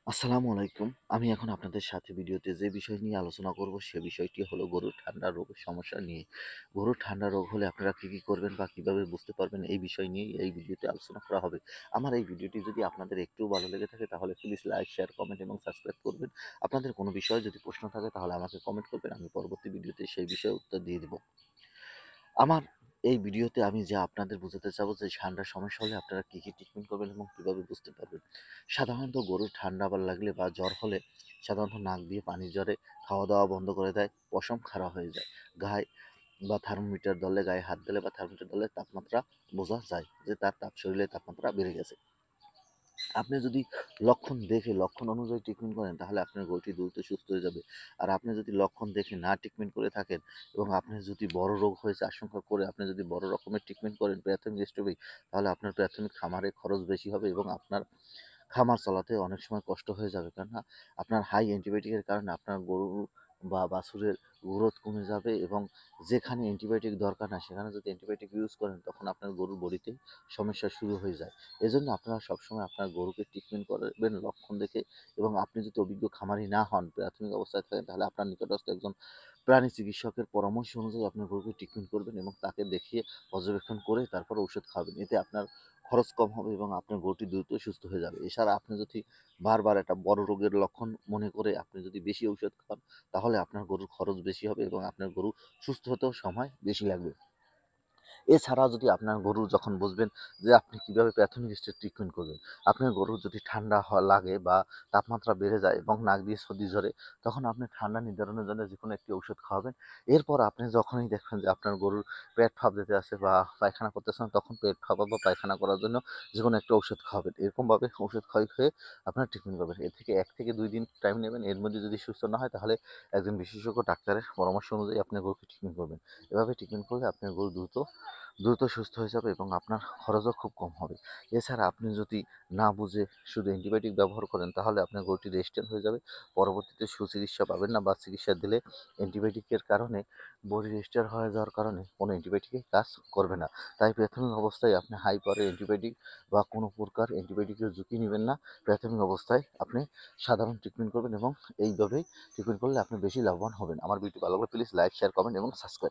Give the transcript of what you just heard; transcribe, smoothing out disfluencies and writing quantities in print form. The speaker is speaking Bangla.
আসসালামু আলাইকুম। আমি এখন আপনাদের সাথে ভিডিওতে যে বিষয় নিয়ে আলোচনা করব সে বিষয়টি হলো গরুর ঠান্ডা রোগের সমস্যা নিয়ে। গরুর ঠান্ডা রোগ হলে আপনারা কী করবেন বা কিভাবে বুঝতে পারবেন এই বিষয় নিয়েই এই ভিডিওতে আলোচনা করা হবে। আমার এই ভিডিওটি যদি আপনাদের একটুও ভালো লেগে থাকে তাহলে প্লিজ লাইক, শেয়ার, কমেন্ট এবং সাবস্ক্রাইব করবেন। আপনাদের কোনো বিষয়ে যদি প্রশ্ন থাকে তাহলে আমাকে কমেন্ট করবেন। আমি পরবর্তী ভিডিওতে সেই বিষয়ে উত্তর দিয়ে দেব। আমার এই ভিডিওতে আমি যা আপনাদের বোঝাতে চাবো যে ঠান্ডার সমস্যা হলে আপনারা কী ট্রিটমেন্ট করবেন এবং কীভাবে বুঝতে পারবেন। সাধারণত গরুর ঠান্ডা বা লাগলে বা জ্বর হলে সাধারণত নাক দিয়ে পানি ঝরে, খাওয়া-দাওয়া বন্ধ করে দেয়, পশম খাড়া হয়ে যায়। গায়ে বা থার্মোমিটার ধরলে গায়ে হাত দিলে বা থার্মোমিটার ধরলে তাপমাত্রা বোঝা যায় যে তার শরীরের তাপমাত্রা বেড়ে গেছে। আপনি যদি লক্ষণ অনুযায়ী ট্রিটমেন্ট করেন তাহলে আপনার গরুটি দ্রুত সুস্থ হয়ে যাবে। আর আপনি যদি লক্ষণ দেখে না ট্রিটমেন্ট করে থাকেন এবং আপনি যদি বড় রোগ হয়েছে আশঙ্কা করে আপনি যদি বড় রকমের ট্রিটমেন্ট করেন প্রাথমিক স্টেজেই, তাহলে আপনার প্রাথমিক খামারে খরচ বেশি হবে এবং আপনার খামার চালাতে অনেক সময় কষ্ট হয়ে যাবে। কেননা আপনার হাই অ্যান্টিবায়োটিকের কারণে আপনার গরু বা বাছুরের গ্রোথ কমে যাবে এবং যেখানে অ্যান্টিবায়োটিক দরকার না সেখানে যদি অ্যান্টিবায়োটিক ইউজ করেন তখন আপনার গরুর বডিতে সমস্যা শুরু হয়ে যায়। এজন্য আপনারা সবসময় আপনার গরুকে ট্রিটমেন্ট করবেন লক্ষণ দেখে এবং আপনি যদি অভিজ্ঞ খামারি না হন, প্রাথমিক অবস্থায় থাকেন তাহলে আপনার নিকটস্থ একজন প্রাণী চিকিৎসকের পরামর্শ অনুযায়ী আপনার গরুকে ট্রিটমেন্ট করবেন এবং তাকে দেখিয়ে পর্যবেক্ষণ করে তারপর ঔষধ খাওয়াবেন। এতে আপনার খরচ কম হবে এবং আপনার গরুটি দ্রুত সুস্থ হয়ে যাবে। এছাড়া আপনি যদি বারবার একটা বড় রোগের লক্ষণ মনে করে আপনি যদি বেশি ঔষধ খান তাহলে আপনার গরুর খরচ বেশি হবে এবং আপনার গরু সুস্থ হতেও সময় বেশি লাগবে। এছাড়া যদি আপনার গরু যখন বুঝবেন যে আপনি কীভাবে প্রাথমিক স্টেজ ট্রিটমেন্ট করবেন। আপনার গরুর যদি ঠান্ডা লাগে বা তাপমাত্রা বেড়ে যায় এবং নাক দিয়ে সর্দি ঝরে, তখন আপনি ঠান্ডা নির্ধারণের জন্য যেকোনো একটি ঔষধ খাওয়াবেন। এরপর আপনি যখনই দেখবেন যে আপনার গরুর পেট ফাঁপ দিতে আসে বা পায়খানা করতেছে না, তখন পেট ফাঁপা বা পায়খানা করার জন্য যেকোনো একটা ঔষধ খাওয়াবেন। এরকমভাবে ঔষধ খেয়ে আপনারা ট্রিটমেন্ট করবেন। এর থেকে ১ থেকে ২ দিন টাইম নেবেন। এর মধ্যে যদি সুস্থ না হয় তাহলে একজন বিশেষজ্ঞ ডাক্তারের পরামর্শ অনুযায়ী আপনার গরুকে ট্রিটমেন্ট করবেন। এভাবে ট্রিটমেন্ট করলে আপনার গরু দ্রুত সুস্থ হয়ে যাবে এবং আপনার খরচও খুব কম হবে। এছাড়া আপনি যদি না বুঝে শুধু অ্যান্টিবায়োটিক ব্যবহার করেন তাহলে আপনার গরুটি রেজিস্ট্যান্ট হয়ে যাবে। পরবর্তীতে সুচিকিৎসা পাবেন না বা চিকিৎসা দিলে অ্যান্টিবায়োটিকের কারণে বডি রেজিস্টার হয়ে যাওয়ার কারণে কোনো অ্যান্টিবায়োটিকই কাজ করবে না। তাই প্রাথমিক অবস্থায় আপনি হাই পাওয়ারের অ্যান্টিবায়োটিক বা কোনো প্রকার অ্যান্টিবায়োটিকের ঝুঁকি নিবেন না। প্রাথমিক অবস্থায় আপনি সাধারণ ট্রিটমেন্ট করবেন এবং এইভাবেই ট্রিটমেন্ট করলে আপনি বেশি লাভবান হবেন। আমার ভিডিওটি ভালো লাগলে প্লিজ লাইক, শেয়ার, কমেন্ট এবং সাবস্ক্রাইব।